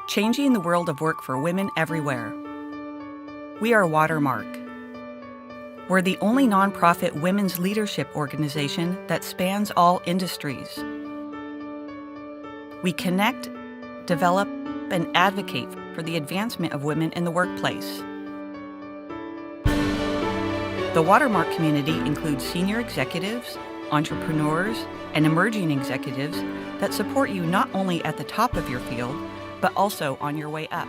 changing the world of work for women everywhere. We are Watermark. We're the only nonprofit women's leadership organization that spans all industries. We connect, develop, and advocate for the advancement of women in the workplace. The Watermark community includes senior executives, entrepreneurs, and emerging executives that support you not only at the top of your field, but also on your way up.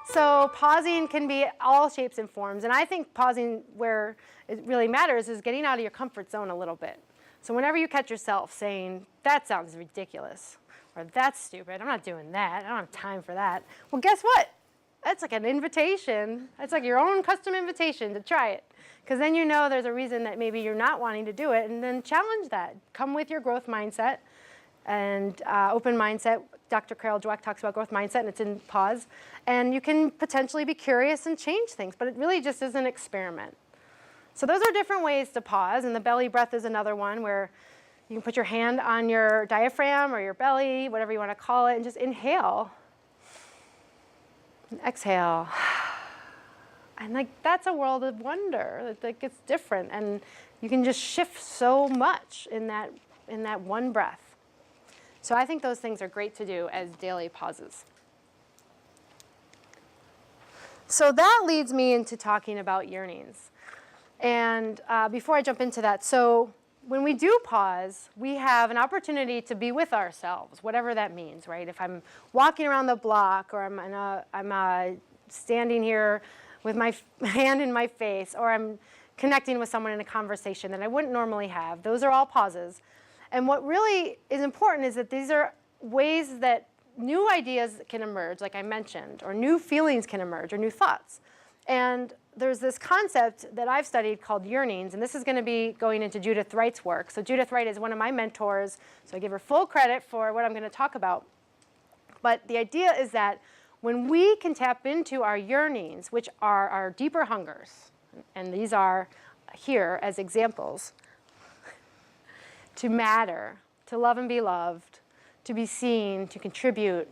So pausing can be all shapes and forms, and I think pausing where it really matters is getting out of your comfort zone a little bit. So whenever you catch yourself saying, that sounds ridiculous, or that's stupid, I'm not doing that, I don't have time for that. Well, guess what? That's like an invitation. That's like your own custom invitation to try it. Because then you know there's a reason that maybe you're not wanting to do it, and then challenge that. Come with your growth mindset and open mindset. Dr. Carol Dweck talks about growth mindset, and it's in pause. And you can potentially be curious and change things, but it really just is an experiment. So those are different ways to pause, and the belly breath is another one where you can put your hand on your diaphragm or your belly, whatever you want to call it, and just inhale. And exhale. And like that's a world of wonder. Like it's different, and you can just shift so much in that one breath. So I think those things are great to do as daily pauses. So that leads me into talking about yearnings. And before I jump into that, so when we do pause, we have an opportunity to be with ourselves, whatever that means, right? If I'm walking around the block, or I'm standing here with my hand in my face, or I'm connecting with someone in a conversation that I wouldn't normally have, those are all pauses. And what really is important is that these are ways that new ideas can emerge, like I mentioned, or new feelings can emerge, or new thoughts. And there's this concept that I've studied called yearnings, and this is going to be going into Judith Wright's work. So Judith Wright is one of my mentors, so I give her full credit for what I'm going to talk about. But the idea is that when we can tap into our yearnings, which are our deeper hungers, and these are here as examples, to matter, to love and be loved, to be seen, to contribute,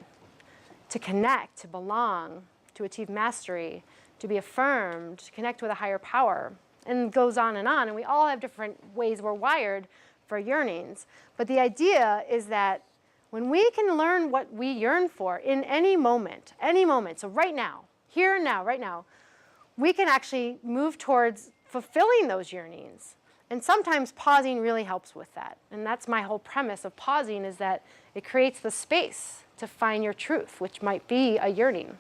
to connect, to belong, to achieve mastery, to be affirmed, to connect with a higher power, and it goes on. And we all have different ways we're wired for yearnings. But the idea is that when we can learn what we yearn for in any moment, so right now, here and now, right now, we can actually move towards fulfilling those yearnings. And sometimes pausing really helps with that. And that's my whole premise of pausing, is that it creates the space to find your truth, which might be a yearning.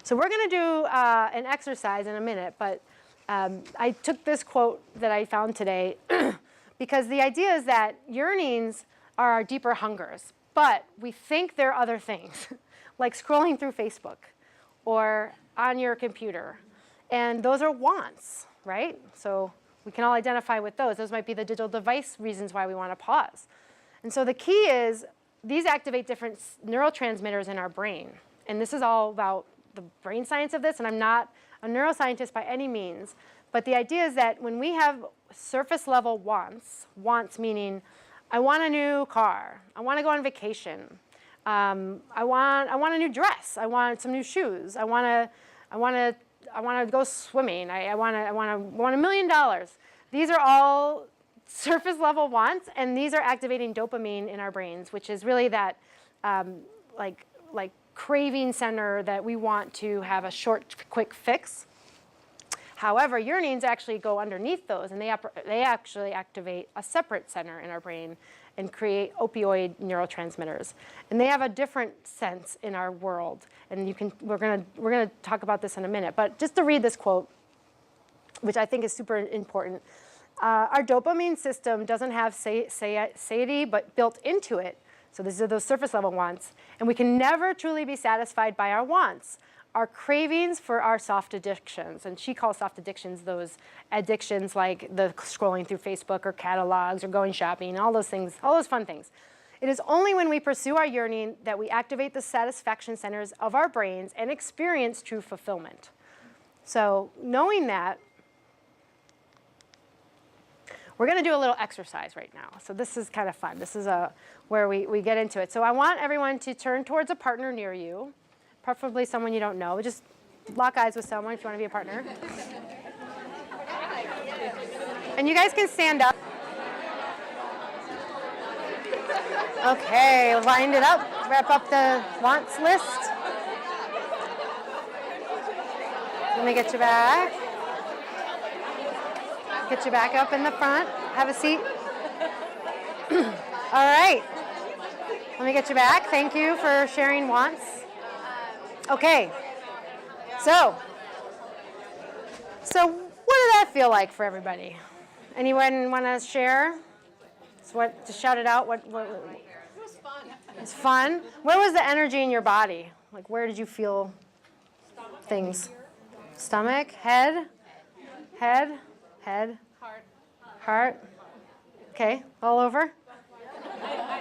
So we're going to do an exercise in a minute, but I took this quote that I found today because the idea is that yearnings are our deeper hungers, but we think they're other things, like scrolling through Facebook or on your computer. And those are wants, right? So we can all identify with those. Those might be the digital device reasons why we want to pause. And so the key is these activate different neurotransmitters in our brain. And this is all about the brain science of this, and I'm not a neuroscientist by any means, but the idea is that when we have surface level wants meaning I want a new car, I want to go on vacation, I want a new dress, I want some new shoes, I want to go swimming, I want $1 million. These are all surface level wants, and these are activating dopamine in our brains, which is really that like craving center that we want to have a short, quick fix. However, yearnings actually go underneath those, and they actually activate a separate center in our brain and create opioid neurotransmitters. And they have a different sense in our world. And we're gonna talk about this in a minute. But just to read this quote, which I think is super important, our dopamine system doesn't have satiety, but built into it. So these are those surface level wants. And we can never truly be satisfied by our wants. Our cravings for our soft addictions, and she calls soft addictions those addictions like the scrolling through Facebook or catalogs or going shopping, all those things, all those fun things. It is only when we pursue our yearning that we activate the satisfaction centers of our brains and experience true fulfillment. So knowing that, we're going to do a little exercise right now. So this is kind of fun. This is where we get into it. So I want everyone to turn towards a partner near you, preferably someone you don't know. Just lock eyes with someone if you want to be a partner. And you guys can stand up. Okay, wind it up. Wrap up the wants list. Let me get you back. Get you back up in the front. Have a seat. All right. Let me get you back. Thank you for sharing wants. Okay. So what did that feel like for everybody? Anyone want to share? Just shout it out. What? It was fun. It's fun. Where was the energy in your body? Like, where did you feel things? Stomach, head, heart. Okay, all over?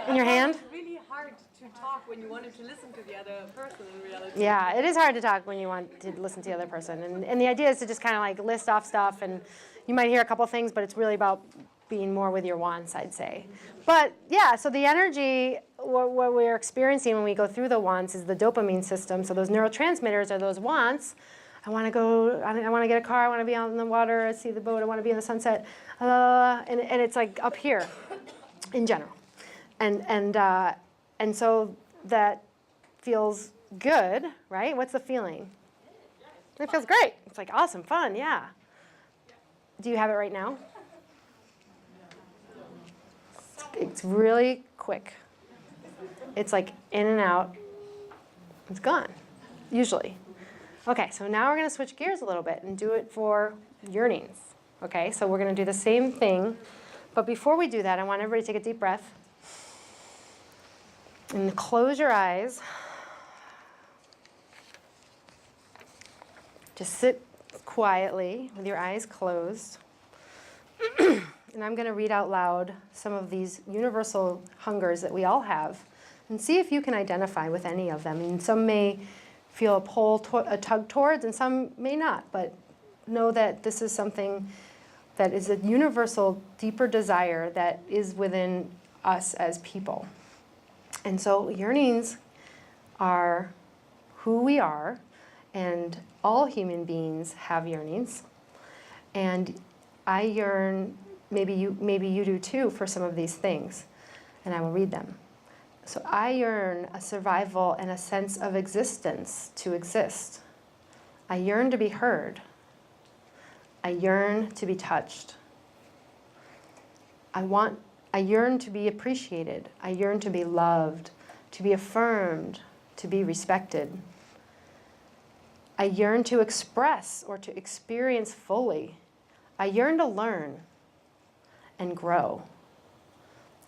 In your hand? It's really hard to talk when you wanted to listen to the other person in reality. Yeah, it is hard to talk when you want to listen to the other person. And the idea is to just kind of like list off stuff, and you might hear a couple things, but it's really about being more with your wants, I'd say. But yeah, so the energy, what we're experiencing when we go through the wants is the dopamine system. So those neurotransmitters are those wants. I want to go, I want to get a car, I want to be out in the water, I see the boat, I want to be in the sunset. And it's like up here in general. And so that feels good, right? What's the feeling? It feels great. It's like awesome, fun, yeah. Do you have it right now? It's really quick. It's like in and out. It's gone, usually. Okay, so now we're going to switch gears a little bit and do it for yearnings. Okay, so we're going to do the same thing. But before we do that, I want everybody to take a deep breath. And close your eyes. Just sit quietly with your eyes closed. And I'm going to read out loud some of these universal hungers that we all have and see if you can identify with any of them. And some may feel a pull, a tug towards, and some may not. But know that this is something that is a universal, deeper desire that is within us as people. And so yearnings are who we are, and all human beings have yearnings. And I yearn, maybe you do too, for some of these things, and I will read them. So I yearn a survival and a sense of existence to exist. I yearn to be heard. I yearn to be touched. I yearn to be appreciated. I yearn to be loved, to be affirmed, to be respected. I yearn to express or to experience fully. I yearn to learn and grow.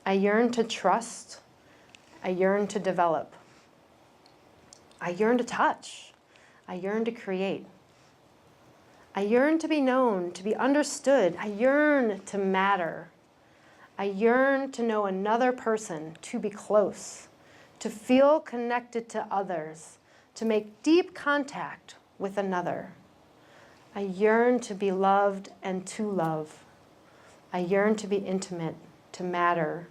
I yearn to trust. I yearn to develop. I yearn to touch. I yearn to create. I yearn to be known, to be understood. I yearn to matter. I yearn to know another person, to be close, to feel connected to others, to make deep contact with another. I yearn to be loved and to love. I yearn to be intimate, to matter,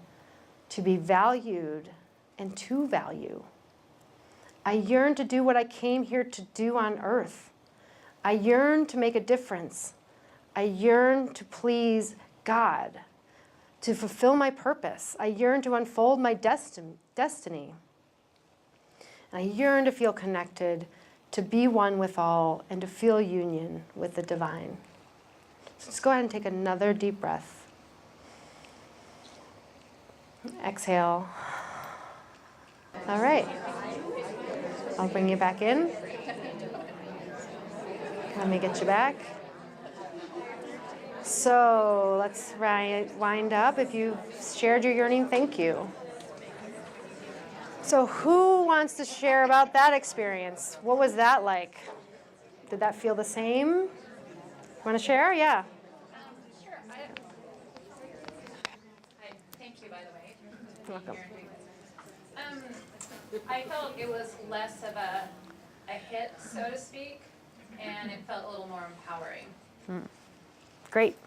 to be valued and to value. I yearn to do what I came here to do on earth. I yearn to make a difference. I yearn to please God, to fulfill my purpose. I yearn to unfold my destiny. I yearn to feel connected, to be one with all, and to feel union with the divine. So just go ahead and take another deep breath. Exhale. All right. I'll bring you back in. Let me get you back. So let's wind up. If you shared your yearning, thank you. So who wants to share about that experience? What was that like? Did that feel the same? Want to share? Yeah. Sure. Hi, thank you, by the way. You're welcome. I felt it was less of a hit, so to speak, and it felt a little more empowering. Great.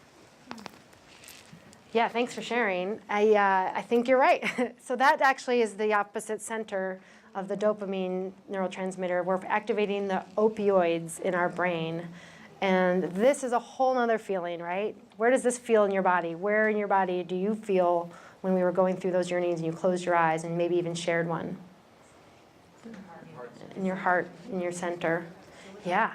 Yeah, thanks for sharing. I think you're right. So that actually is the opposite center of the dopamine neurotransmitter. We're activating the opioids in our brain. And this is a whole nother feeling, right? Where does this feel in your body? Where in your body do you feel when we were going through those yearnings and you closed your eyes and maybe even shared one? In your heart, in your center. Yeah.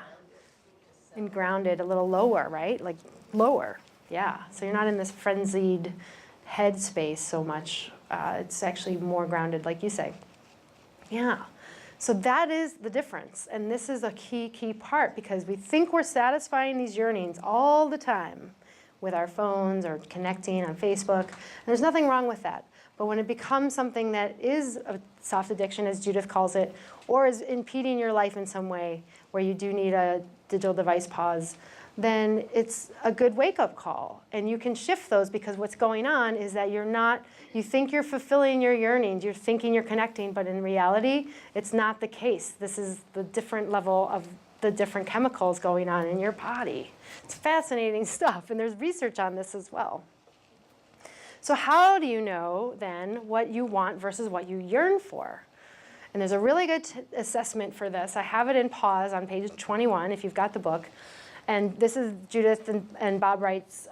And grounded, a little lower, right? Like lower. Yeah. So you're not in this frenzied head space so much. It's actually more grounded, like you say. Yeah. So that is the difference. And this is a key part, because we think we're satisfying these yearnings all the time with our phones or connecting on Facebook. And there's nothing wrong with that. But when it becomes something that is a soft addiction, as Judith calls it, or is impeding your life in some way where you do need a digital device pause, then it's a good wake-up call. And you can shift those, because what's going on is that you think you're fulfilling your yearnings, you're thinking you're connecting, but in reality, it's not the case. This is the different level of the different chemicals going on in your body. It's fascinating stuff, and there's research on this as well. So how do you know, then, what you want versus what you yearn for? And there's a really good assessment for this. I have it in pause on page 21, if you've got the book. And this is Judith and Bob Wright's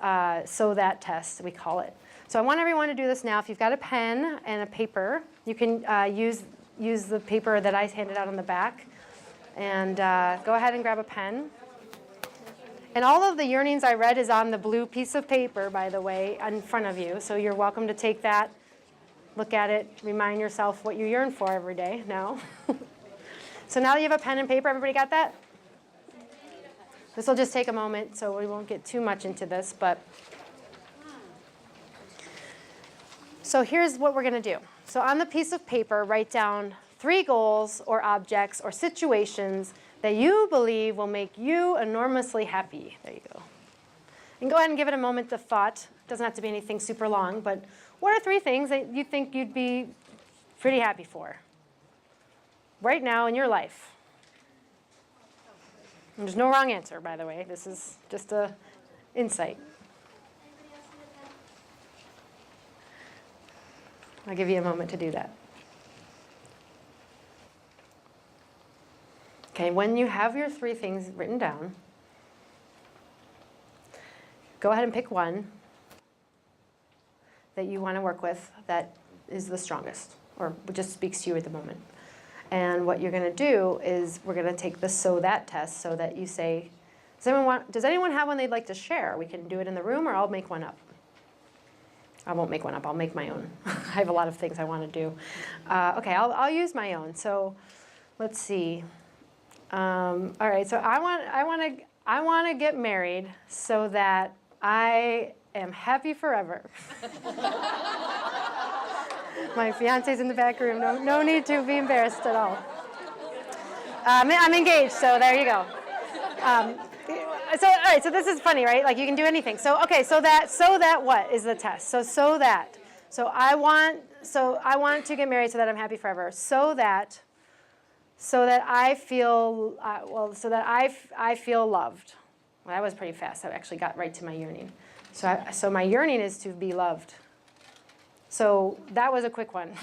So That test, we call it. So I want everyone to do this now. If you've got a pen and a paper, you can use the paper that I handed out on the back. And go ahead and grab a pen. And all of the yearnings I read is on the blue piece of paper, by the way, in front of you. So you're welcome to take that, look at it, remind yourself what you yearn for every day now. So now that you have a pen and paper, everybody got that? This will just take a moment, so we won't get too much into this. So here's what we're going to do. So on the piece of paper, write down 3 goals or objects or situations that you believe will make you enormously happy. There you go. And go ahead and give it a moment of thought. It doesn't have to be anything super long, but what are 3 things that you think you'd be pretty happy for right now in your life? And there's no wrong answer, by the way. This is just an insight. I'll give you a moment to do that. Okay, when you have your 3 things written down, go ahead and pick one that you want to work with that is the strongest, or just speaks to you at the moment. And what you're going to do is we're going to take the So That test, so that you say, does anyone have one they'd like to share? We can do it in the room, or I'll make one up. I won't make one up. I'll make my own. I have a lot of things I want to do. Okay, I'll use my own. So let's see. All right. So I want to get married so that I am happy forever. My fiance's in the back room. No need to be embarrassed at all. I'm engaged, so there you go. All right, so this is funny, right? Like you can do anything. So okay, so that what is the test? So I want to get married so that I'm happy forever. So that I feel I feel loved. Well, that was pretty fast. I actually got right to my yearning. So my yearning is to be loved. So that was a quick one.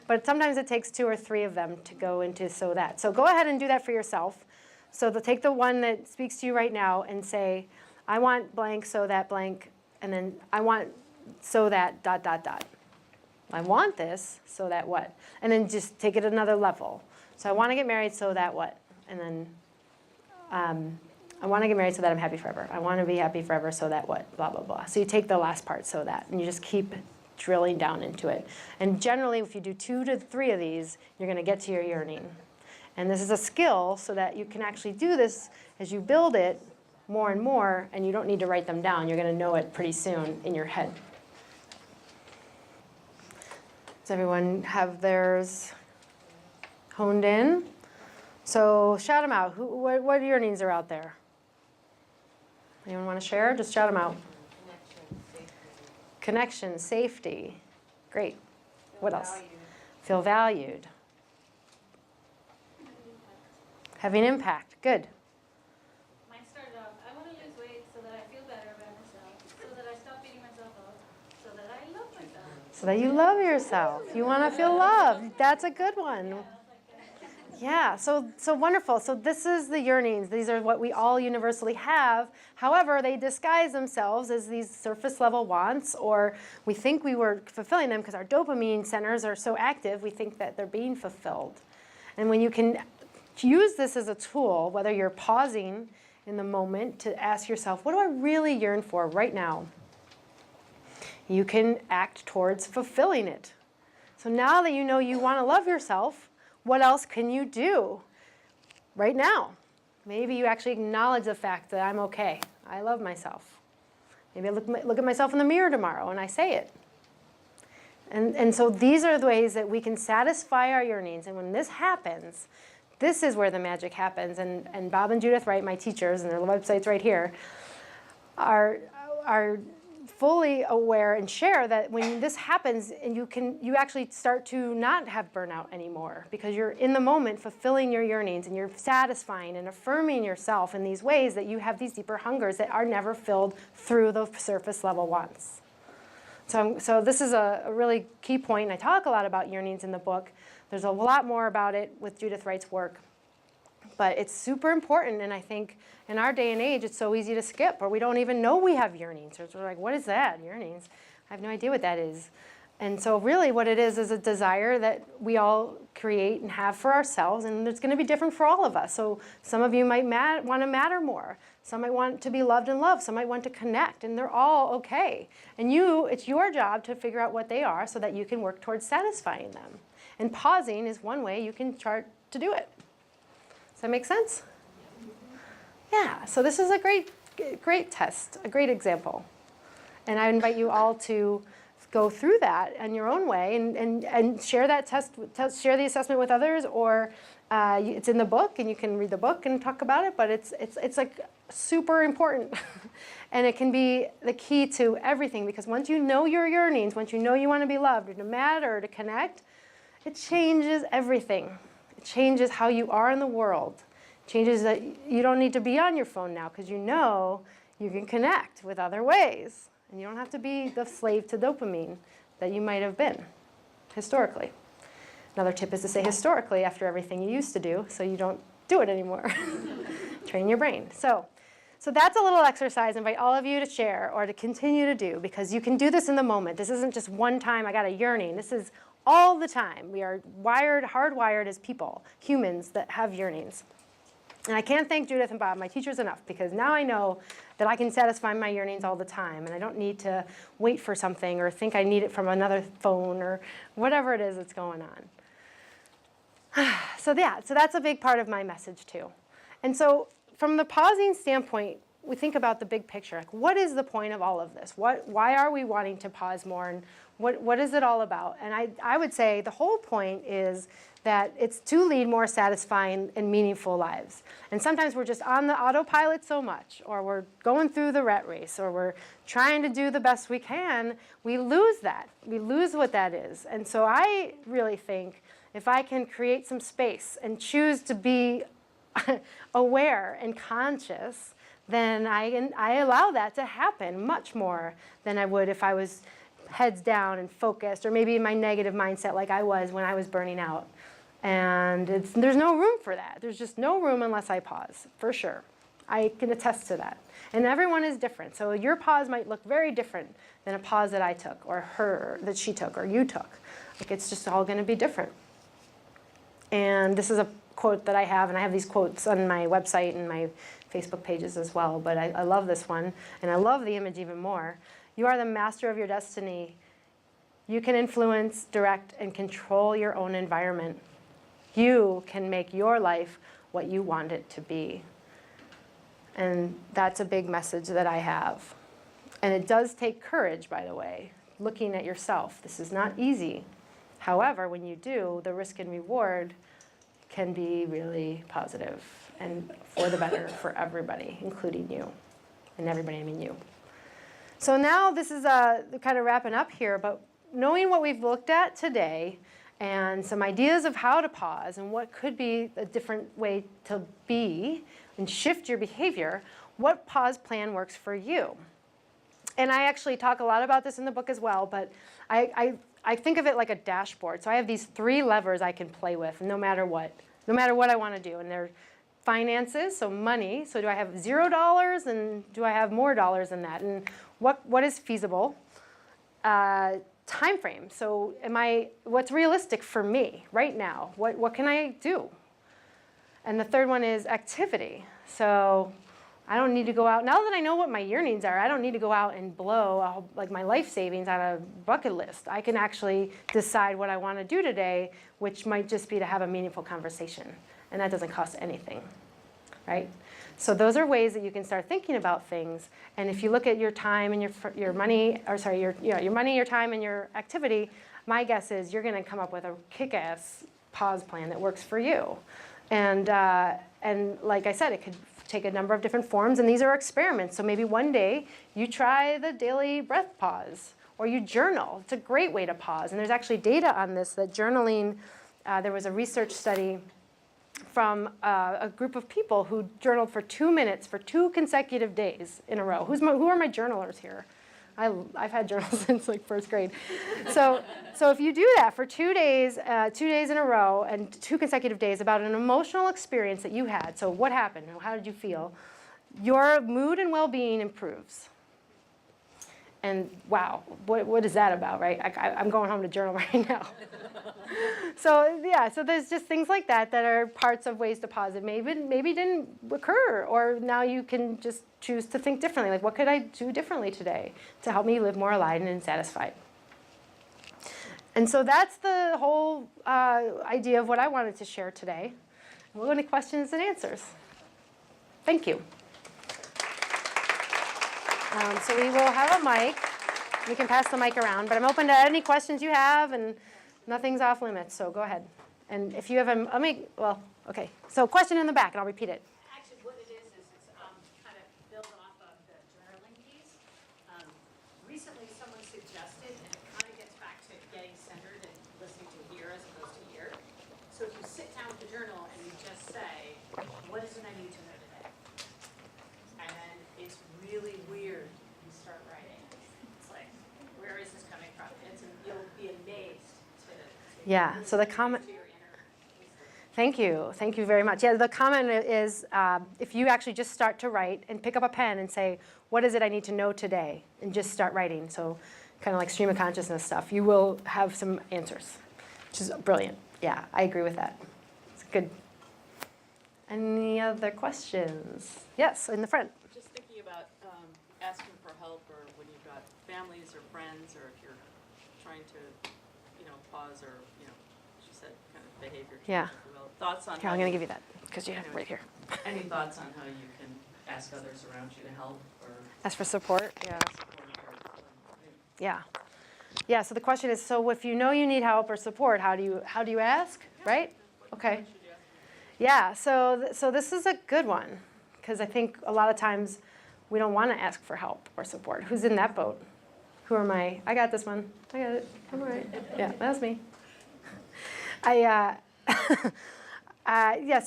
But sometimes it takes 2 or 3 of them to go into so that. So go ahead and do that for yourself. So take the one that speaks to you right now and say, I want blank, so that blank, and then I want so that ... I want this, so that what? And then just take it another level. So I want to get married, so that what? And then I want to get married so that I'm happy forever. I want to be happy forever, so that what? Blah, blah, blah. So you take the last part, so that, and you just keep drilling down into it. And generally, if you do 2 to 3 of these, you're going to get to your yearning. And this is a skill so that you can actually do this as you build it more and more, and you don't need to write them down. You're going to know it pretty soon in your head. Does everyone have theirs honed in? So shout them out. What yearnings are out there? Anyone want to share? Just shout them out. Connection, safety. Great. What else? Feel valued. Having impact. Good. Mine started off, I want to lose weight so that I feel better about myself, so that I stop beating myself up, So that you love yourself. You want to feel loved. That's a good one. Yeah, so wonderful. So this is the yearnings. These are what we all universally have. However, they disguise themselves as these surface level wants, or we think we were fulfilling them because our dopamine centers are so active, we think that they're being fulfilled. And when you can use this as a tool, whether you're pausing in the moment to ask yourself, what do I really yearn for right now? You can act towards fulfilling it. So now that you know you want to love yourself, what else can you do right now? Maybe you actually acknowledge the fact that I'm okay. I love myself. Maybe I look at myself in the mirror tomorrow and I say it. And so these are the ways that we can satisfy our yearnings. And when this happens, this is where the magic happens. And Bob and Judith Wright, my teachers, and their website's right here, are fully aware and share that when this happens, and you actually start to not have burnout anymore because you're in the moment fulfilling your yearnings and you're satisfying and affirming yourself in these ways that you have these deeper hungers that are never filled through the surface level wants. So this is a really key point, and I talk a lot about yearnings in the book. There's a lot more about it with Judith Wright's work. But it's super important, and I think in our day and age, it's so easy to skip, or we don't even know we have yearnings. Or we're like, what is that, yearnings? I have no idea what that is. And so really what it is a desire that we all create and have for ourselves, and it's going to be different for all of us. So some of you might want to matter more. Some might want to be loved and loved. Some might want to connect, and they're all okay. And it's your job to figure out what they are so that you can work towards satisfying them. And pausing is one way you can start to do it. Does that make sense? Yeah, so this is a great test, a great example. And I invite you all to go through that in your own way and share that test, share the assessment with others, or it's in the book and you can read the book and talk about it, but it's like super important. And it can be the key to everything, because once you know your yearnings, once you know you want to be loved or to matter or to connect, it changes everything. It changes how you are in the world. It changes that you don't need to be on your phone now because you know you can connect with other ways. And you don't have to be the slave to dopamine that you might have been historically. Another tip is to say historically after everything you used to do so you don't do it anymore. Train your brain. So that's a little exercise I invite all of you to share or to continue to do, because you can do this in the moment. This isn't just one time I got a yearning. This is all the time. We are hardwired as people, humans that have yearnings. And I can't thank Judith and Bob, my teachers, enough, because now I know that I can satisfy my yearnings all the time, and I don't need to wait for something or think I need it from another phone or whatever it is that's going on. So that's a big part of my message too. And so from the pausing standpoint, we think about the big picture. Like, what is the point of all of this? Why are we wanting to pause more, and what is it all about? And I would say the whole point is that it's to lead more satisfying and meaningful lives. And sometimes we're just on the autopilot so much, or we're going through the rat race, or we're trying to do the best we can. We lose that. We lose what that is. And so I really think if I can create some space and choose to be aware and conscious, then I allow that to happen much more than I would if I was heads down and focused, or maybe in my negative mindset like I was when I was burning out. And there's no room for that. There's just no room unless I pause, for sure. I can attest to that. And everyone is different. So your pause might look very different than a pause that I took, or that she took, or you took. Like, it's just all going to be different. And this is a quote that I have, and I have these quotes on my website and my Facebook pages as well, but I love this one, and I love the image even more. You are the master of your destiny. You can influence, direct, and control your own environment. You can make your life what you want it to be. And that's a big message that I have. And it does take courage, by the way, looking at yourself. This is not easy. However, when you do, the risk and reward can be really positive and for the better for everybody, including you. And everybody, I mean you. So now this is kind of wrapping up here, but knowing what we've looked at today and some ideas of how to pause and what could be a different way to be and shift your behavior, what pause plan works for you? And I actually talk a lot about this in the book as well, but I think of it like a dashboard. So I have these 3 levers I can play with no matter what I want to do. And they're finances, so money. So do I have $0 and do I have more dollars than that? And what is feasible? Time frame. So what's realistic for me right now? What can I do? And the third one is activity. So I don't need to go out. Now that I know what my yearnings are, I don't need to go out and blow like my life savings on a bucket list. I can actually decide what I want to do today, which might just be to have a meaningful conversation. And that doesn't cost anything, right? So those are ways that you can start thinking about things. And if you look at your time and your money, or sorry, your money, your time, and your activity, my guess is you're going to come up with a kick-ass pause plan that works for you. And like I said, it could take a number of different forms, and these are experiments. So maybe one day you try the daily breath pause, or you journal. It's a great way to pause. And there's actually data on this, that journaling, there was a research study from a group of people who journaled for 2 minutes for 2 consecutive days in a row. Who are my journalers here? I've had journals since like 1st grade. So if you do that for 2 days, 2 days in a row and 2 consecutive days about an emotional experience that you had, so what happened? How did you feel? Your mood and well-being improves. And wow, what is that about, right? I'm going home to journal right now. So yeah, so there's just things like that that are parts of ways to pause. It maybe didn't occur, or now you can just choose to think differently. Like, what could I do differently today to help me live more aligned and satisfied? And so that's the whole idea of what I wanted to share today. We'll go to questions and answers. Thank you. So we will have a mic. We can pass the mic around, but I'm open to any questions you have, and nothing's off limits, so go ahead. And if you have okay. So question in the back, and I'll repeat it. Actually, what it is it's kind of built off of the journaling piece. Recently, someone suggested, and it kind of gets back to getting centered and listening to hear as opposed to hear. So if you sit down with the journal and you just say, what is it I need to know today? And then it's really weird. You start writing. It's like, where is this coming from? You'll be amazed to Yeah, so the comment. Thank you very much. Yeah, the comment is if you actually just start to write and pick up a pen and say, what is it I need to know today? And just start writing. So kind of like stream of consciousness stuff. You will have some answers, which is brilliant. Yeah, I agree with that. It's good. Any other questions? Yes, in the front. Just thinking about asking for help, or when you've got families or friends, or if you're trying to, pause, or, she said kind of behavior change, Yeah. if you will. Thoughts on Here, I'm going to give you that because you have it right here. Any thoughts on how you can ask others around you to help, or As for support, yeah. support, or, Yeah. Yeah, so the question is, so if you know you need help or support, how do you ask, right? Okay. Yeah, so this is a good one, because I think a lot of times we don't want to ask for help or support. Who's in that boat? Who am I? I got this one. I got it. I'm all right. Yeah, that's me. So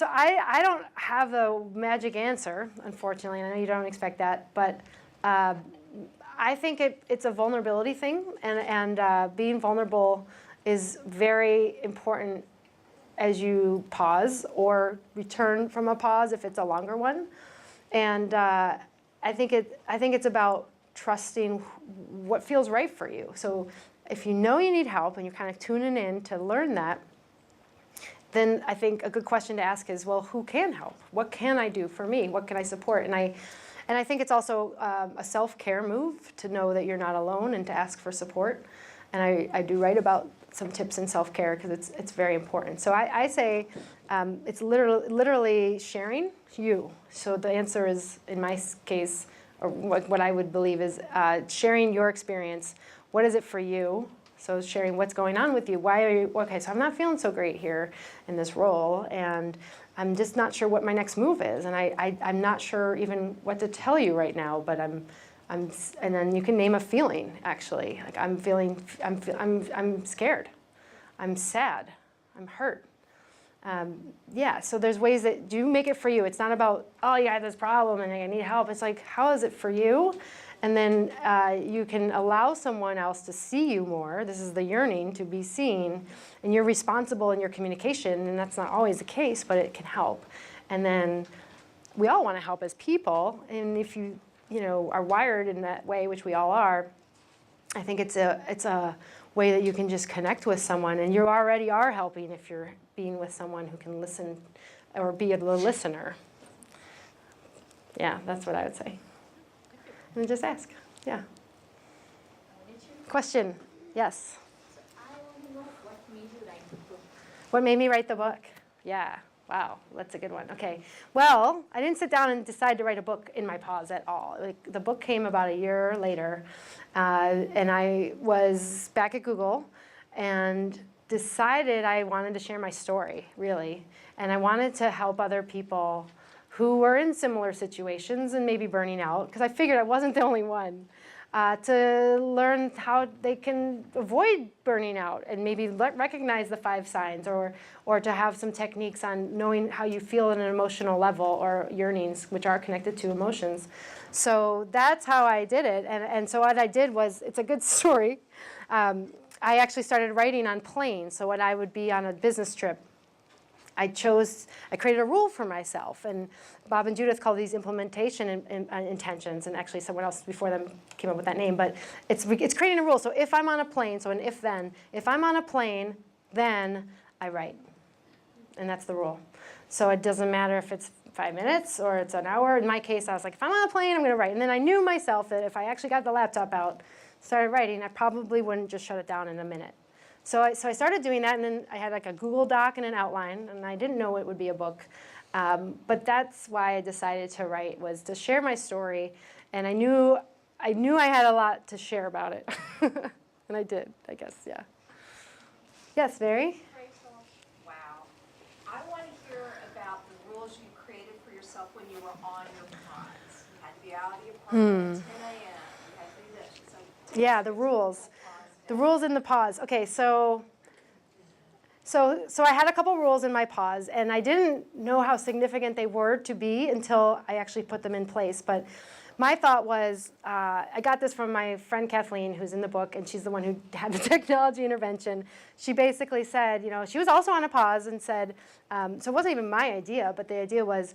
I don't have the magic answer, unfortunately. I know you don't expect that, but I think it's a vulnerability thing, and being vulnerable is very important as you pause or return from a pause if it's a longer one. And I think it's about trusting what feels right for you. So if you know you need help and you're kind of tuning in to learn that, then I think a good question to ask is, well, who can help? What can I do for me? What can I support? And I think it's also a self-care move to know that you're not alone and to ask for support. And I do write about some tips in self-care because it's very important. So I say it's literally sharing you. So the answer is, in my case, or what I would believe is sharing your experience. What is it for you? So sharing what's going on with you. Why are you, okay, so I'm not feeling so great here in this role, and I'm just not sure what my next move is. And I'm not sure even what to tell you right now, but and then you can name a feeling, actually. Like I'm scared. I'm sad. I'm hurt. Yeah, so there's ways that do make it for you. It's not about, oh, yeah, I have this problem and I need help. It's like, how is it for you? And then you can allow someone else to see you more. This is the yearning, to be seen. And you're responsible in your communication, and that's not always the case, but it can help. And then we all want to help as people. And if you are wired in that way, which we all are, I think it's a way that you can just connect with someone. And you already are helping if you're being with someone who can listen or be a listener. Yeah, that's what I would say. And just ask. Yeah. Question? Yes. So I want to know what made you write the book. What made me write the book? Yeah. Wow, that's a good one. Okay. Well, I didn't sit down and decide to write a book in my pause at all. The book came about a year later, and I was back at Google and decided I wanted to share my story, really. And I wanted to help other people who were in similar situations and maybe burning out, because I figured I wasn't the only one, to learn how they can avoid burning out and maybe recognize the 5 signs, or to have some techniques on knowing how you feel at an emotional level, or yearnings, which are connected to emotions. So that's how I did it. And so what I did was, it's a good story. I actually started writing on planes. So when I would be on a business trip, I created a rule for myself, and Bob and Judith call these implementation intentions, and actually someone else before them came up with that name, but it's creating a rule. So if I'm on a plane, so an if-then, if I'm on a plane, then I write, and that's the rule. So it doesn't matter if it's 5 minutes or it's an hour. In my case, I was like, if I'm on a plane, I'm going to write. And then I knew myself that if I actually got the laptop out, started writing, I probably wouldn't just shut it down in a minute. So I started doing that, and then I had like a Google Doc and an outline, and I didn't know it would be a book. But that's why I decided to write, was to share my story, and I knew I had a lot to share about it. And I did, I guess, yeah. Yes, Mary? Rachel, wow. I want to hear about the rules you created for yourself when you were on your pods. You had to be out of your apartment at 10 a.m. You had to do this. So Yeah, the rules. The rules in the pause. Okay, so I had a couple rules in my pause, and I didn't know how significant they were to be until I actually put them in place. But my thought was, I got this from my friend Kathleen, who's in the book, and she's the one who had the technology intervention. She basically said, she was also on a pause and said, so it wasn't even my idea, but the idea was,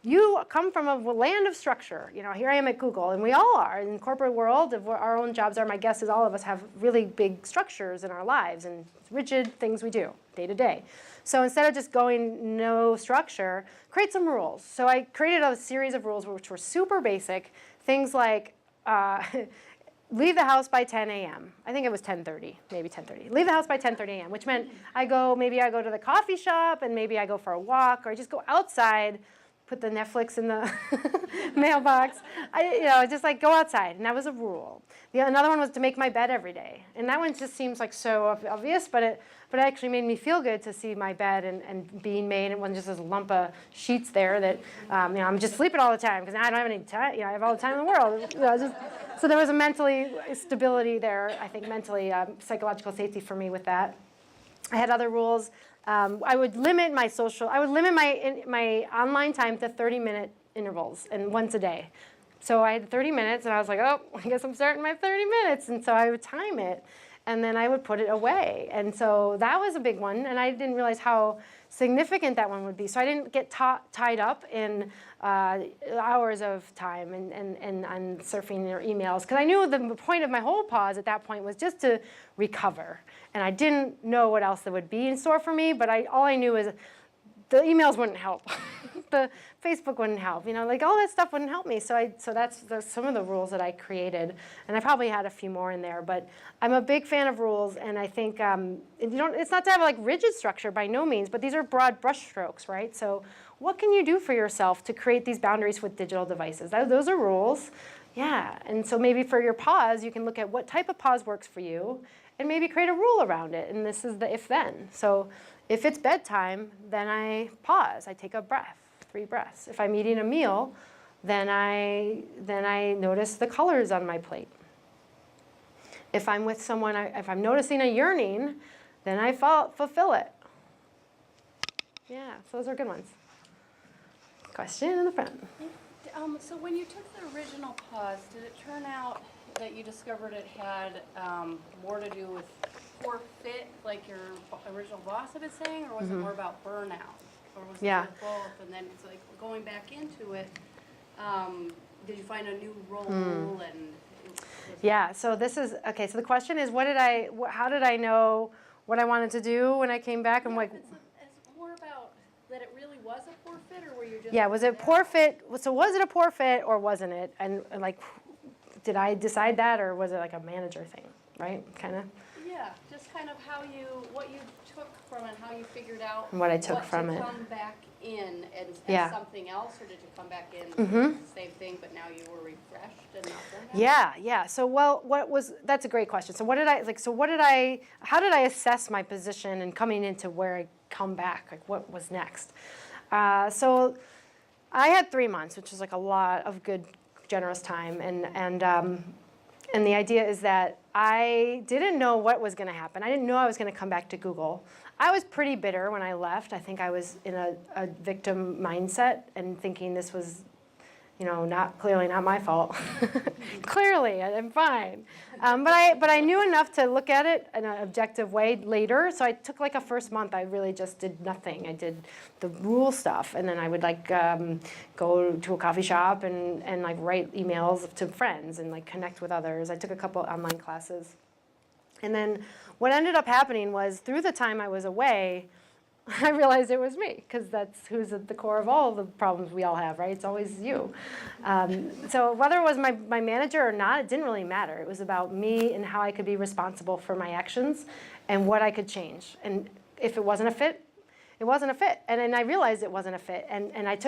you come from a land of structure. Here I am at Google, and we all are. In the corporate world, of where our own jobs are, my guess is all of us have really big structures in our lives and rigid things we do day to day. So instead of just going no structure, create some rules. So I created a series of rules which were super basic. Things like leave the house by 10 a.m. I think it was 10:30, maybe 10:30. Leave the house by 10:30 a.m., which meant maybe I go to the coffee shop, and maybe I go for a walk, or I just go outside, put the Netflix in the mailbox. Just like go outside, and that was a rule. Another one was to make my bed every day, and that one just seems like so obvious, but it actually made me feel good to see my bed and being made. It wasn't just this lump of sheets there that I'm just sleeping all the time because I don't have any time. I have all the time in the world. So there was a mentally stability there. I think mentally psychological safety for me with that. I had other rules. I would limit my my online time to 30-minute intervals, and once a day. So I had 30 minutes, and I was like, oh, I guess I'm starting my 30 minutes. And so I would time it, and then I would put it away. And so that was a big one, and I didn't realize how significant that one would be. So I didn't get tied up in hours of time and on surfing or emails, because I knew the point of my whole pause at that point was just to recover. And I didn't know what else there would be in store for me, but all I knew is the emails wouldn't help. The Facebook wouldn't help. All that stuff wouldn't help me. So that's some of the rules that I created. And I probably had a few more in there. But I'm a big fan of rules. And I think it's not to have rigid structure by no means, but these are broad brushstrokes, right? So what can you do for yourself to create these boundaries with digital devices? Those are rules. Yeah. And so maybe for your pause, you can look at what type of pause works for you and maybe create a rule around it. And this is the if-then. So if it's bedtime, then I pause. I take a breath, 3 breaths. If I'm eating a meal, then I notice the colors on my plate. If I'm with someone, if I'm noticing a yearning, then I fulfill it. Yeah, so those are good ones. Question in the front. So when you took the original pause, did it turn out that you discovered it had more to do with poor fit, like your original boss had been saying, or was it more about burnout? Or was Yeah. it both? And then it's like going back into it, did you find a new role and? Yeah, so this is, okay, so the question is, how did I know what I wanted to do when I came back? And like, It's more about that it really was a poor fit, or were you just? yeah, was it poor fit? So was it a poor fit or wasn't it? And like, did I decide that, or was it like a manager thing, right? Kind of. Yeah, just kind of what you took from it, how you figured out. And what I took from to it. come back in as Yeah. something else, or did you come back in the same thing, but now you were refreshed and not burned out? Yeah. So, well, that's a great question. So how did I assess my position and coming into where I come back? Like, what was next? So I had 3 months, which is like a lot of good, generous time. And the idea is that I didn't know what was going to happen. I didn't know I was going to come back to Google. I was pretty bitter when I left. I think I was in a victim mindset and thinking this was, clearly not my fault. Clearly, I'm fine. But I knew enough to look at it in an objective way later. So I took like a first month. I really just did nothing. I did the rule stuff, and then I would like go to a coffee shop and like write emails to friends and like connect with others. I took a couple online classes, and then what ended up happening was through the time I was away, I realized it was me, because that's who's at the core of all the problems we all have, right? It's always you. So whether it was my manager or not, it didn't really matter. It was about me and how I could be responsible for my actions and what I could change. And if it wasn't a fit, it wasn't a fit. And then I realized it wasn't a fit. And I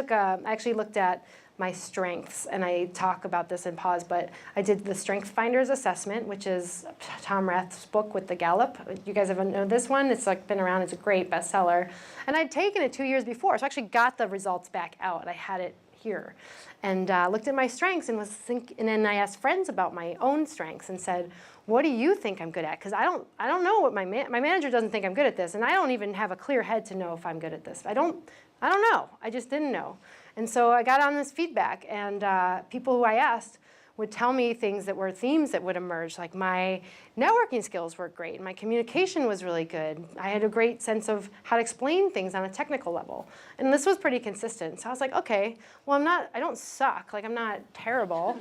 actually looked at my strengths, and I talk about this in pause, but I did the Strength Finders assessment, which is Tom Rath's book with the Gallup. You guys ever know this one? It's like been around, it's a great bestseller. And I'd taken it 2 years before, so I actually got the results back out. I had it here. And looked at my strengths and and then I asked friends about my own strengths and said, what do you think I'm good at? Because I don't know what my manager doesn't think I'm good at this, and I don't even have a clear head to know if I'm good at this. I don't know. I just didn't know. And so I got on this feedback, and people who I asked would tell me things that were themes that would emerge, like my networking skills were great, and my communication was really good. I had a great sense of how to explain things on a technical level. And this was pretty consistent. So I was like, okay, well, I don't suck, like I'm not terrible.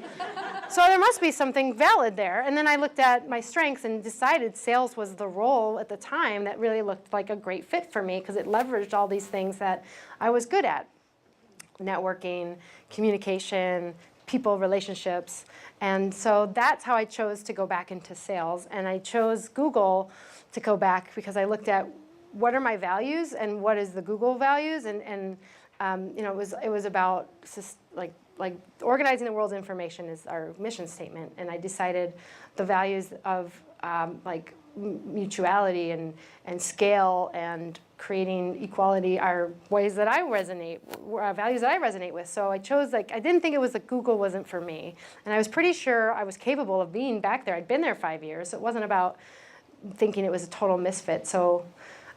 So there must be something valid there. And then I looked at my strengths and decided sales was the role at the time that really looked like a great fit for me, because it leveraged all these things that I was good at. Networking, communication, people, relationships. And so that's how I chose to go back into sales. And I chose Google to go back because I looked at what are my values and what is the Google values. And it was about like organizing the world's information is our mission statement. And I decided the values of like mutuality and scale and creating equality are ways that I values that I resonate with. So I chose, I didn't think it was that Google wasn't for me. And I was pretty sure I was capable of being back there. I'd been there 5 years, so it wasn't about thinking it was a total misfit. So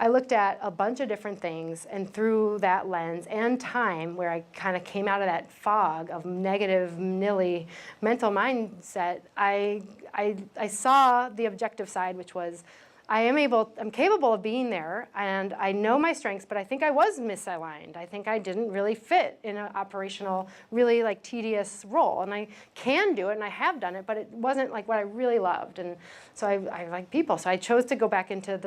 I looked at a bunch of different things, and through that lens and time, where I kind of came out of that fog of negative, nilly mental mindset, I saw the objective side, which was I'm capable of being there, and I know my strengths, but I think I was misaligned. I think I didn't really fit in an operational, really like tedious role. And I can do it, and I have done it, but it wasn't like what I really loved. And so I like people. So I chose to go back into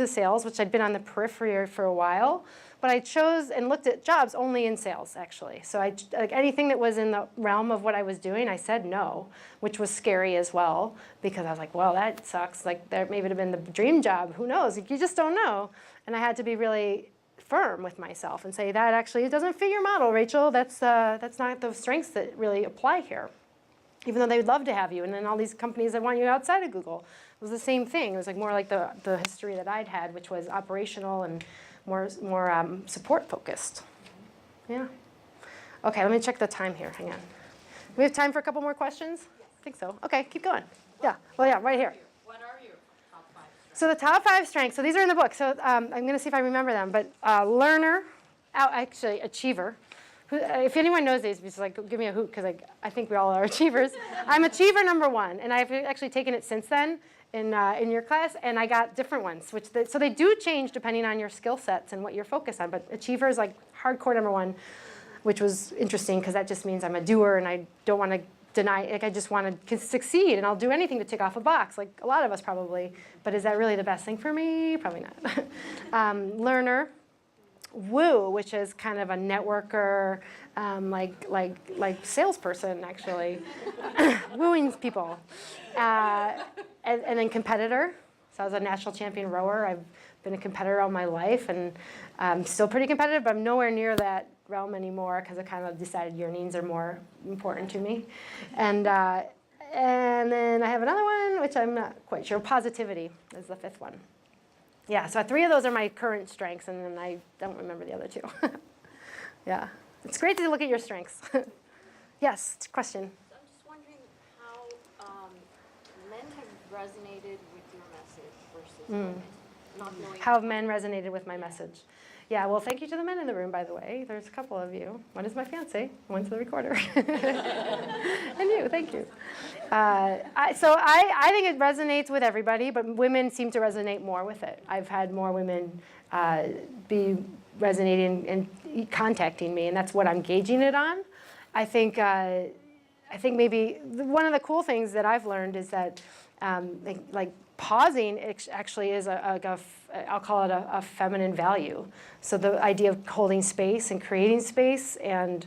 sales, which I'd been on the periphery for a while. But I chose and looked at jobs only in sales, actually. So like anything that was in the realm of what I was doing, I said no, which was scary as well, because I was like, well, that sucks. Like, that maybe would have been the dream job. Who knows? Like, you just don't know. And I had to be really firm with myself and say, that actually doesn't fit your model, Rachel. That's not the strengths that really apply here, even though they would love to have you. And then all these companies that want you outside of Google, it was the same thing. It was like more like the history that I'd had, which was operational and more support focused. Yeah. Okay, let me check the time here. Hang on. We have time for a couple more questions? I think so. Okay, keep going. Yeah. Well, yeah, right here. What are your top 5 strengths? So the top 5 strengths. So these are in the book. So I'm going to see if I remember them. But learner, actually achiever, If anyone knows these, just like give me a hoot, because I think we all are achievers. I'm achiever number 1, and I've actually taken it since then in your class, and I got different ones. So they do change depending on your skill sets and what you're focused on, but achiever is like hardcore number 1, which was interesting because that just means I'm a doer and I don't want to deny, like I just want to succeed and I'll do anything to tick off a box, like a lot of us probably, but is that really the best thing for me? Probably not. Learner. Woo, which is kind of a networker, like salesperson actually, wooing people. And then competitor. So I was a national champion rower. I've been a competitor all my life, and I'm still pretty competitive, but I'm nowhere near that realm anymore because I kind of decided yearnings are more important to me. And then I have another one, which I'm not quite sure. Positivity is the 5th one. Yeah, so 3 of those are my current strengths, and then I don't remember the other 2. Yeah, it's great to look at your strengths. Yes, question. So I'm just wondering how men have resonated with your message versus women, not knowing How have men resonated with my message? Yeah, well, thank you to the men in the room, by the way. There's a couple of you. One is my fiance, one's the recorder. And you, thank you. I think it resonates with everybody, but women seem to resonate more with it. I've had more women be resonating and contacting me, and that's what I'm gauging it on. I think maybe one of the cool things that I've learned is that like pausing actually is I'll call it a feminine value. So the idea of holding space and creating space, and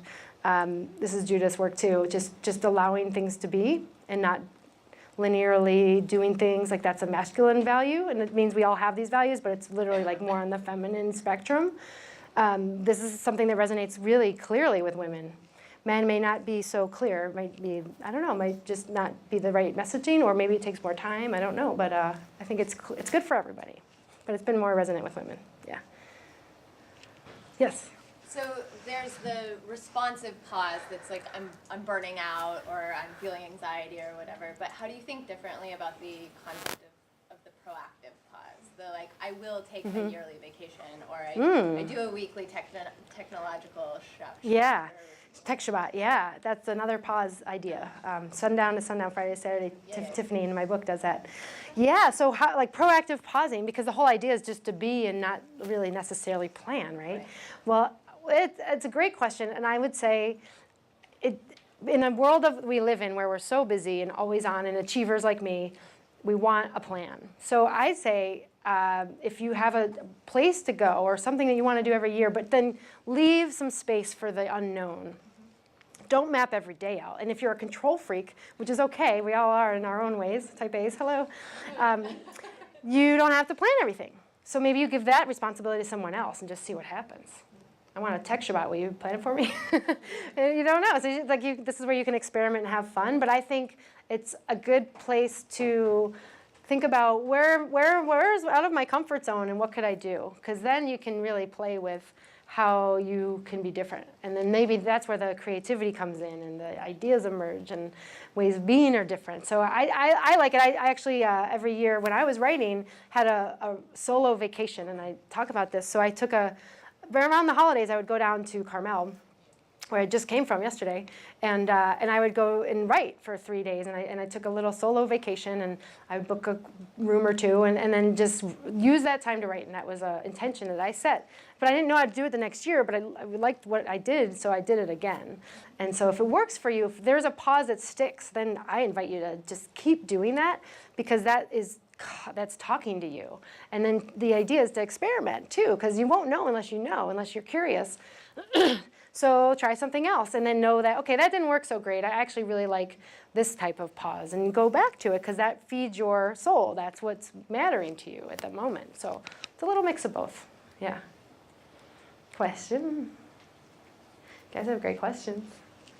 this is Judith's work too, just allowing things to be and not linearly doing things, like that's a masculine value, and it means we all have these values, but it's literally like more on the feminine spectrum. This is something that resonates really clearly with women. Men may not be so clear, might be, I don't know, might just not be the right messaging, or maybe it takes more time, I don't know, but I think it's good for everybody. But it's been more resonant with women, yeah. Yes? So there's the responsive pause that's like, I'm burning out, or I'm feeling anxiety or whatever, but how do you think differently about the concept of the proactive pause? The like, I will take a yearly vacation, or I do a weekly technological shop. Yeah. Tech Shabbat, yeah, that's another pause idea. Sundown to sundown, Friday to Saturday. Tiffany in my book does that. Yeah, so how, like proactive pausing, because the whole idea is just to be and not really necessarily plan, right? Well, it's a great question, and I would say, in a world we live in where we're so busy and always on, and achievers like me, we want a plan. So I say, if you have a place to go or something that you want to do every year, but then leave some space for the unknown. Don't map every day out. And if you're a control freak, which is okay, we all are in our own ways, type A's, hello, you don't have to plan everything. So maybe you give that responsibility to someone else and just see what happens. I want a tech Shabbat, will you plan it for me? You don't know. So like this is where you can experiment and have fun, but I think it's a good place to think about where's out of my comfort zone and what could I do? Because then you can really play with how you can be different. And then maybe that's where the creativity comes in and the ideas emerge and ways of being are different. So I like it. I actually, every year when I was writing, had a solo vacation, and I talk about this. So I took around the holidays, I would go down to Carmel, where I just came from yesterday, and I would go and write for 3 days, and I took a little solo vacation, and I would book a room or two, and then just use that time to write, and that was an intention that I set. But I didn't know how to do it the next year, but I liked what I did, so I did it again. And so if it works for you, if there's a pause that sticks, then I invite you to just keep doing that, because that's talking to you. And then the idea is to experiment too, because you won't know unless you're curious. So try something else, and then know that, okay, that didn't work so great. I actually really like this type of pause, and go back to it, because that feeds your soul. That's what's mattering to you at the moment. So it's a little mix of both. Yeah. Question? You guys have great questions.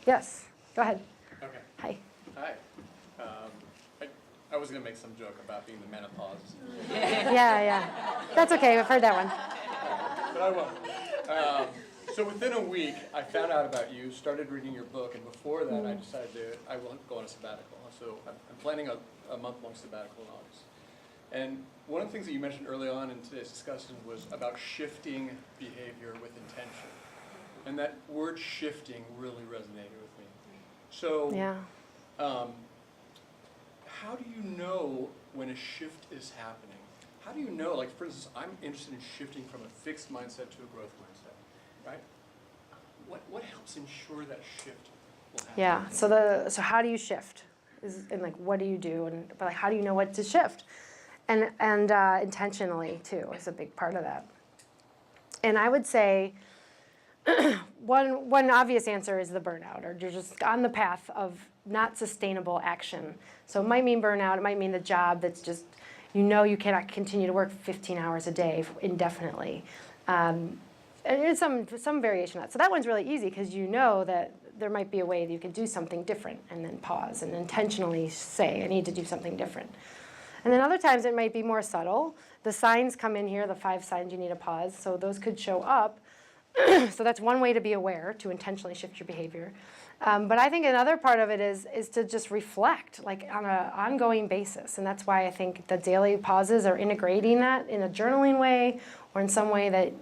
Yes, go ahead. Okay. Hi. Hi. I was going to make some joke about being the menopause, Yeah. That's okay. I've heard that one. but I won't. So within a week, I found out about you, started reading your book, and before that, I decided I will go on a sabbatical. So I'm planning a month-long sabbatical in August. And one of the things that you mentioned early on in today's discussion was about shifting behavior with intention. And that word shifting really resonated with me. So, Yeah. how do you know when a shift is happening? How do you know, like for instance, I'm interested in shifting from a fixed mindset to a growth mindset, right? What helps ensure that shift will happen? Yeah. So how do you shift? And like, what do you do? And but like, how do you know what to shift? And intentionally too is a big part of that. And I would say one obvious answer is the burnout, or you're just on the path of not sustainable action. So it might mean burnout. It might mean the job that's just, you cannot continue to work 15 hours a day indefinitely. And there's some variation of that. So that one's really easy because you know that there might be a way that you could do something different and then pause and intentionally say, I need to do something different. And then other times it might be more subtle. The signs come in here, the 5 signs you need to pause. So those could show up. So that's one way to be aware, to intentionally shift your behavior. But I think another part of it is to just reflect, like on an ongoing basis. And that's why I think the daily pauses are integrating that in a journaling way or in some way that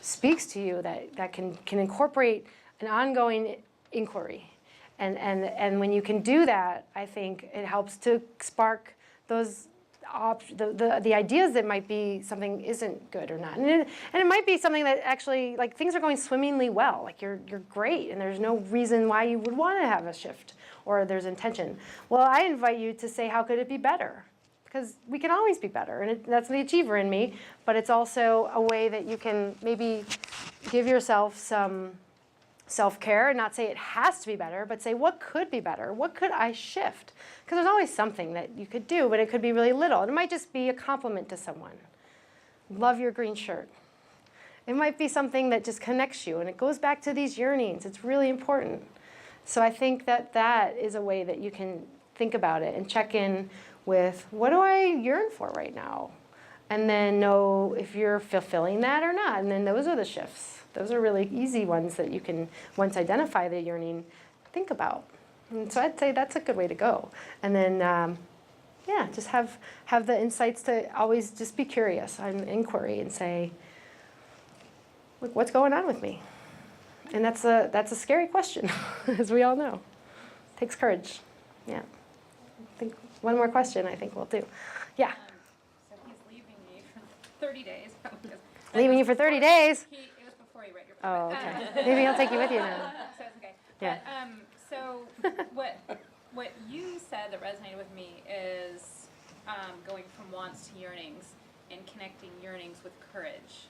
speaks to you, that can incorporate an ongoing inquiry. And when you can do that, I think it helps to spark those the ideas that might be something isn't good or not. And it might be something that actually, like, things are going swimmingly well. Like, you're great, and there's no reason why you would want to have a shift or there's intention. Well, I invite you to say, how could it be better? Because we can always be better, and that's the achiever in me. But it's also a way that you can maybe give yourself some self-care and not say it has to be better, but say, what could be better? What could I shift? Because there's always something that you could do, but it could be really little. It might just be a compliment to someone. Love your green shirt. It might be something that just connects you, and it goes back to these yearnings. It's really important. So I think that is a way that you can think about it and check in with, what do I yearn for right now? And then know if you're fulfilling that or not. And then those are the shifts. Those are really easy ones that you can, once identify the yearning, think about. And so I'd say that's a good way to go. And then, yeah, just have the insights to always just be curious on inquiry and say, look, what's going on with me? And that's a scary question, as we all know. It takes courage. Yeah. I think one more question I think we'll do. Yeah. So he's leaving me for 30 days. Leaving you for 30 days? It was before he read your book. Oh, okay. Maybe he'll take you with you now. So it's okay. Yeah. But, so what you said that resonated with me is going from wants to yearnings and connecting yearnings with courage.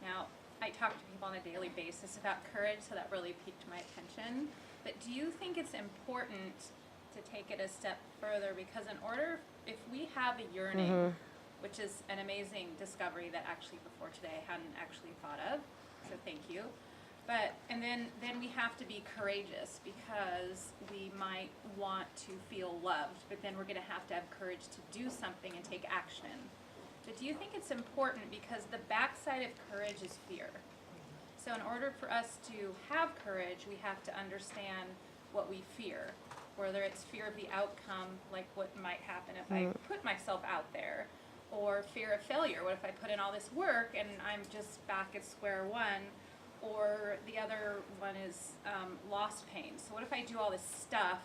Now, I talk to people on a daily basis about courage, so that really piqued my attention. But do you think it's important to take it a step further? Because in order, if we have a yearning, which is an amazing discovery that actually before today I hadn't actually thought of, so thank you. But, and then we have to be courageous because we might want to feel loved, but then we're going to have courage to do something and take action. But do you think it's important, because the backside of courage is fear? So in order for us to have courage, we have to understand what we fear, whether it's fear of the outcome, like what might happen if I put myself out there, or fear of failure. What if I put in all this work and I'm just back at square one? Or the other one is lost pain. So what if I do all this stuff,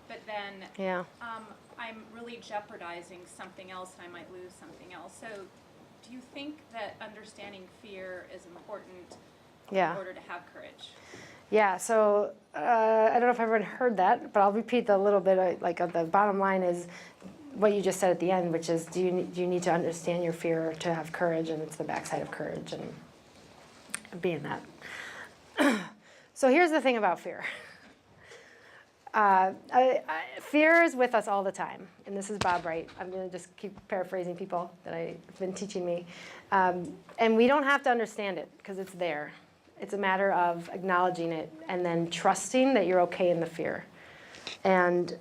but then I'm really jeopardizing something else and I might lose something else? So do you think that understanding fear is important in order to have courage? Yeah, so I don't know if everyone heard that, but I'll repeat a little bit of the bottom line is what you just said at the end, which is, do you need to understand your fear to have courage, and it's the backside of courage and being that. So here's the thing about fear. Fear is with us all the time, and this is Bob Wright. I'm going to just keep paraphrasing people that have been teaching me. And we don't have to understand it, because it's there. It's a matter of acknowledging it and then trusting that you're okay in the fear. And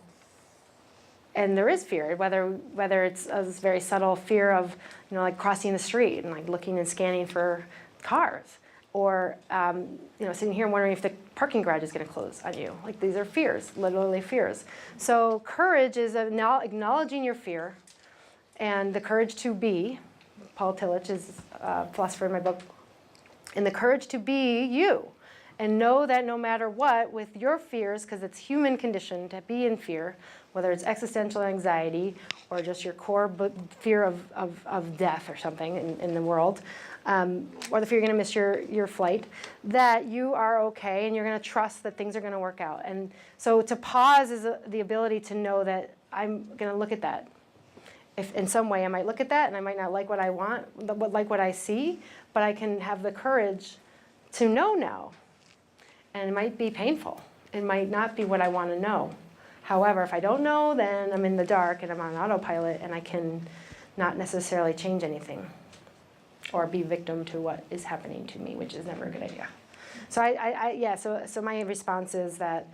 there is fear, whether it's a very subtle fear of, like crossing the street and like looking and scanning for cars, or sitting here and wondering if the parking garage is going to close on you. Like, these are fears, literally fears. So courage is acknowledging your fear, and the courage to be. Paul Tillich is a philosopher in my book. and the courage to be you. And know that no matter what, with your fears, because it's human condition to be in fear, whether it's existential anxiety or just your core fear of death or something in the world, or the fear you're going to miss your flight, that you are okay and you're going to trust that things are going to work out. And so to pause is the ability to know that I'm going to look at that. If in some way I might look at that and I might not like what I want, like what I see, but I can have the courage to know now. And it might be painful. It might not be what I want to know. However, if I don't know, then I'm in the dark and I'm on autopilot and I can not necessarily change anything or be victim to what is happening to me, which is never a good idea. So so my response is that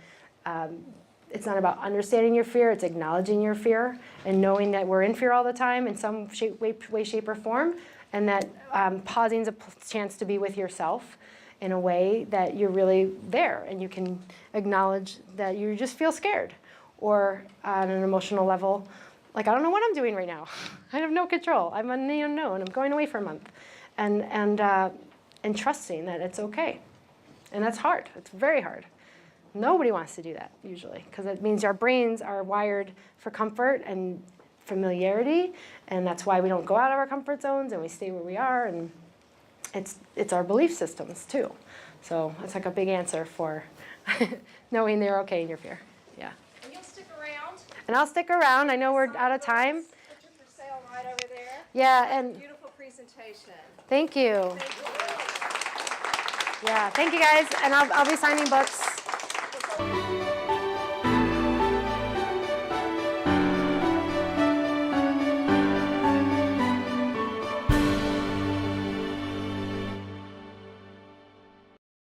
it's not about understanding your fear, it's acknowledging your fear and knowing that we're in fear all the time in some way, shape, or form, and that pausing is a chance to be with yourself in a way that you're really there and you can acknowledge that you just feel scared, or on an emotional level, like, I don't know what I'm doing right now. I have no control. I'm in the unknown. I'm going away for a month. And trusting that it's okay. And that's hard. It's very hard. Nobody wants to do that usually, because it means our brains are wired for comfort and familiarity, and that's why we don't go out of our comfort zones and we stay where we are, and it's our belief systems too. So it's like a big answer for knowing they're okay in your fear. Yeah. And you'll stick around? And I'll stick around. I know we're out of time. Picture for sale right over there. Yeah, and Beautiful presentation. thank you. Thank you. Yeah, thank you guys. And I'll be signing books.